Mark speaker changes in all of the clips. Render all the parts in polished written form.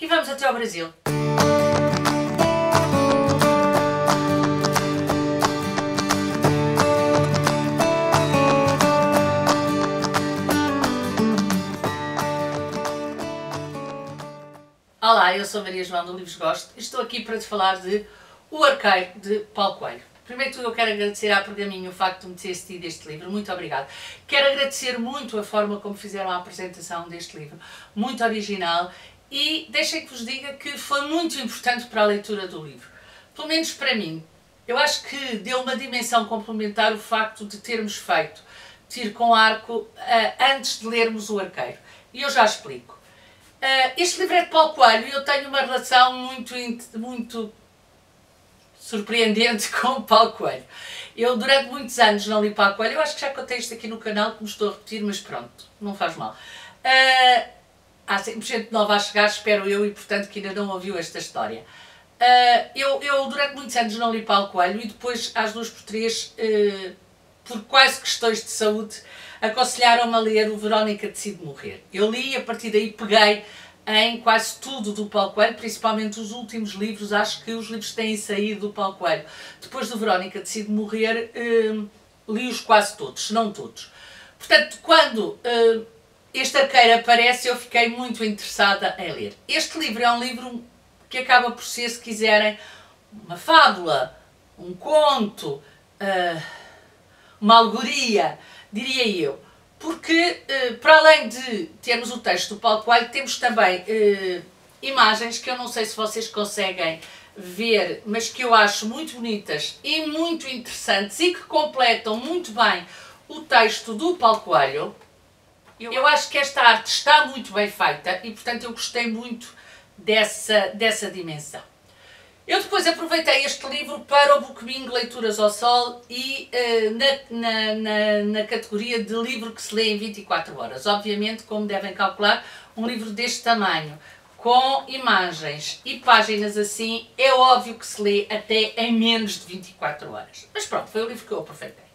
Speaker 1: e vamos até ao Brasil. Olá, eu sou Maria João do Livros Gosto e estou aqui para te falar de O Arqueiro, de Paulo Coelho. Primeiro de tudo eu quero agradecer à Pergaminho o facto de me ter cedido este livro, muito obrigada. Quero agradecer muito a forma como fizeram a apresentação deste livro, muito original, e deixem que vos diga que foi muito importante para a leitura do livro. Pelo menos para mim. Eu acho que deu uma dimensão complementar o facto de termos feito tiro com arco antes de lermos O Arqueiro. E eu já explico. Este livro é de Paulo Coelho e eu tenho uma relação muito surpreendente com o Paulo Coelho. Eu durante muitos anos não li Paulo Coelho, eu acho que já contei isto aqui no canal, que me estou a repetir, mas pronto, não faz mal. Há sempre gente nova a chegar, espero eu, e portanto que ainda não ouviu esta história. Eu durante muitos anos não li Paulo Coelho e depois às 2x3, por quase questões de saúde, aconselharam-me a ler o Verónica Decide Morrer. Eu li e a partir daí peguei em quase tudo do Paulo Coelho, principalmente os últimos livros. Acho que os livros que têm saído do Paulo Coelho depois do Verónica Decide Morrer, li-os quase todos, se não todos. Portanto, quando este arqueiro aparece, eu fiquei muito interessada em ler. Este livro é um livro que acaba por ser, se quiserem, uma fábula, um conto, uma alegoria, diria eu, porque para além de termos o texto do Paulo Coelho, temos também imagens que eu não sei se vocês conseguem ver, mas que eu acho muito bonitas e muito interessantes e que completam muito bem o texto do Paulo Coelho. Eu acho que esta arte está muito bem feita e, portanto, eu gostei muito dessa dimensão. Eu depois aproveitei este livro para o Book Bingo Leituras ao Sol e na categoria de livro que se lê em 24 horas. Obviamente, como devem calcular, um livro deste tamanho, com imagens e páginas assim, é óbvio que se lê até em menos de 24 horas. Mas pronto, foi o livro que eu aproveitei.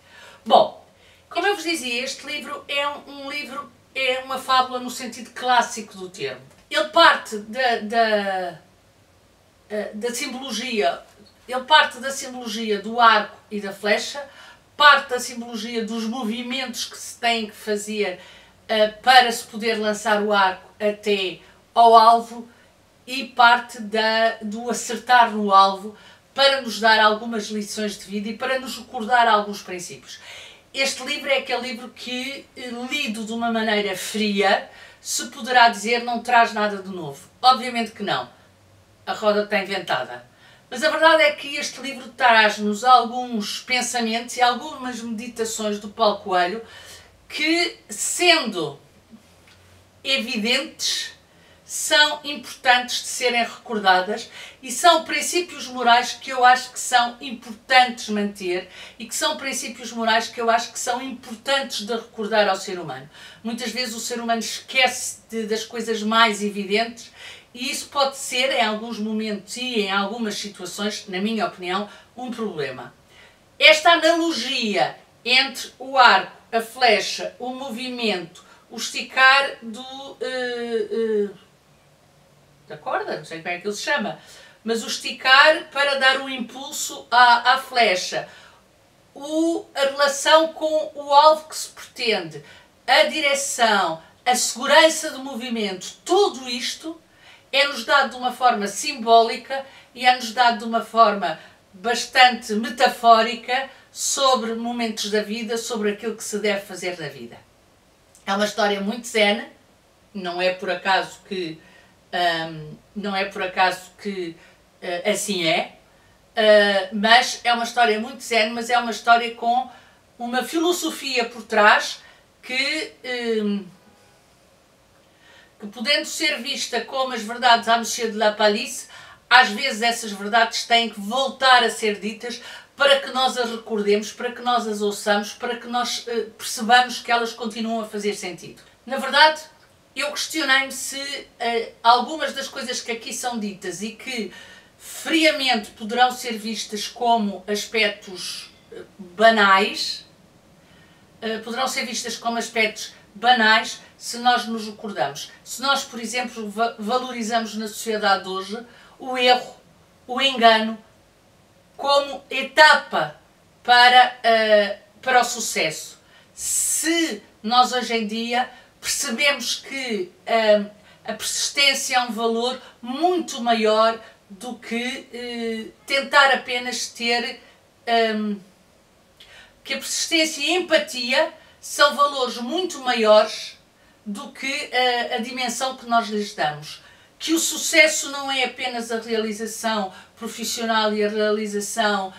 Speaker 1: Bom, como eu vos dizia, este livro é uma fábula no sentido clássico do termo. Ele parte da simbologia, ele parte da simbologia do arco e da flecha, parte da simbologia dos movimentos que se têm que fazer para se poder lançar o arco até ao alvo e parte do acertar no alvo para nos dar algumas lições de vida e para nos recordar alguns princípios. Este livro é aquele livro que, lido de uma maneira fria, se poderá dizer não traz nada de novo. Obviamente que não. A roda está inventada. Mas a verdade é que este livro traz-nos alguns pensamentos e algumas meditações do Paulo Coelho que, sendo evidentes, são importantes de serem recordadas e são princípios morais que eu acho que são importantes manter e que são princípios morais que eu acho que são importantes de recordar ao ser humano. Muitas vezes o ser humano esquece das coisas mais evidentes e isso pode ser, em alguns momentos e em algumas situações, na minha opinião, um problema. Esta analogia entre o arco, a flecha, o movimento, o esticar da corda, não sei como é que ele se chama, mas o esticar para dar um impulso à flecha, a relação com o alvo que se pretende, a direção, a segurança do movimento, tudo isto é-nos dado de uma forma simbólica e é-nos dado de uma forma bastante metafórica sobre momentos da vida, sobre aquilo que se deve fazer na vida. É uma história muito zen, não é por acaso que assim é, mas é uma história muito zen, mas é uma história com uma filosofia por trás que podendo ser vista como as verdades à Monsieur de la Palisse, às vezes essas verdades têm que voltar a ser ditas para que nós as recordemos, para que nós as ouçamos, para que nós percebamos que elas continuam a fazer sentido. Na verdade, eu questionei-me se algumas das coisas que aqui são ditas e que friamente poderão ser vistas como aspectos banais, se nós nos recordamos. Se nós, por exemplo, valorizamos na sociedade de hoje o erro, o engano, como etapa para o sucesso. Se nós hoje em dia percebemos que a persistência é um valor muito maior do que tentar apenas ter... que a persistência e a empatia são valores muito maiores do que a dimensão que nós lhes damos. Que o sucesso não é apenas a realização profissional e a realização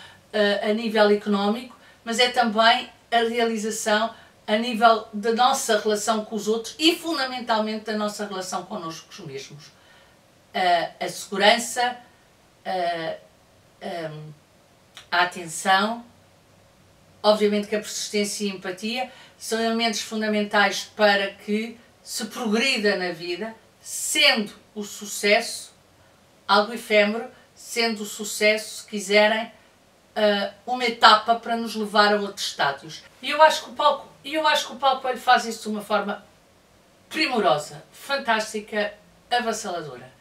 Speaker 1: a nível económico, mas é também a realização a nível da nossa relação com os outros e fundamentalmente da nossa relação connosco mesmos. A segurança, a atenção, obviamente que a persistência e a empatia são elementos fundamentais para que se progrida na vida, sendo o sucesso algo efêmero, sendo o sucesso, se quiserem, uma etapa para nos levar a outros estádios. E eu acho que o Paulo Coelho faz isso de uma forma primorosa, fantástica, avassaladora.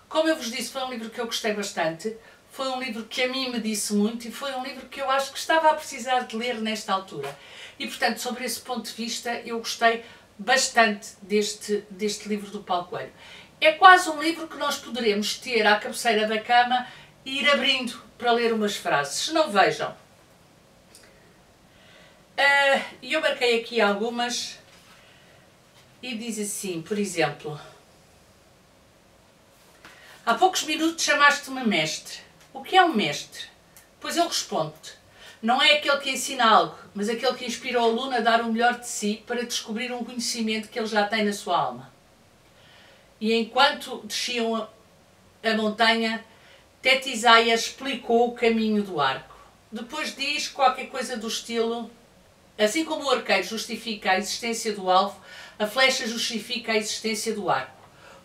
Speaker 1: Como eu vos disse, foi um livro que eu gostei bastante, foi um livro que a mim me disse muito e foi um livro que eu acho que estava a precisar de ler nesta altura. E, portanto, sobre esse ponto de vista, eu gostei bastante deste livro do Paulo Coelho. É quase um livro que nós poderemos ter à cabeceira da cama e ir abrindo para ler umas frases. Se não, vejam. E eu marquei aqui algumas e diz assim, por exemplo: há poucos minutos chamaste-me mestre. O que é um mestre? Pois ele responde-te: não é aquele que ensina algo, mas aquele que inspira o aluno a dar o melhor de si para descobrir um conhecimento que ele já tem na sua alma. E enquanto desciam a montanha, Tete Isaia explicou o caminho do arco. Depois diz qualquer coisa do estilo: assim como o arqueiro justifica a existência do alvo, a flecha justifica a existência do arco.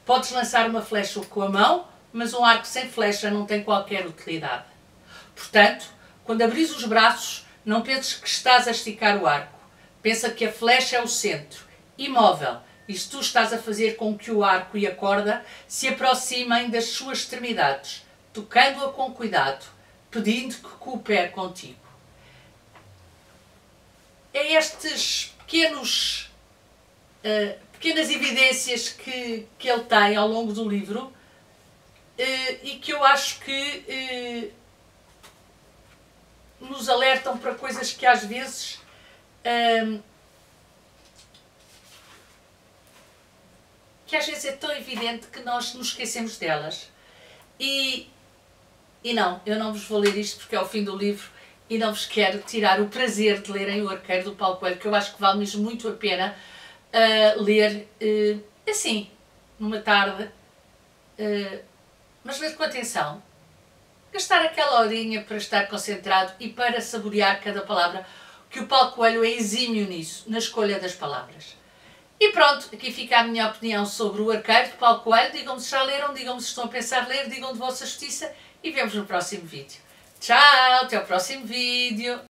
Speaker 1: Podes lançar uma flecha com a mão, mas um arco sem flecha não tem qualquer utilidade. Portanto, quando abris os braços, não penses que estás a esticar o arco. Pensa que a flecha é o centro, imóvel, e se tu estás a fazer com que o arco e a corda se aproximem das suas extremidades, tocando-a com cuidado, pedindo que coopere contigo. É estes pequenas evidências que ele tem ao longo do livro e que eu acho que nos alertam para coisas que às vezes é tão evidente que nós nos esquecemos delas. E não, eu não vos vou ler isto porque é o fim do livro e não vos quero tirar o prazer de lerem O Arqueiro do Paulo Coelho, que eu acho que vale mesmo muito a pena ler assim, numa tarde, mas ler com atenção. Gastar aquela horinha para estar concentrado e para saborear cada palavra, que o Paulo Coelho é exímio nisso, na escolha das palavras. E pronto, aqui fica a minha opinião sobre O Arqueiro de Paulo Coelho. Digam-me se já leram, digam-me se estão a pensar ler, digam de vossa justiça e vemos no próximo vídeo. Tchau, até o próximo vídeo!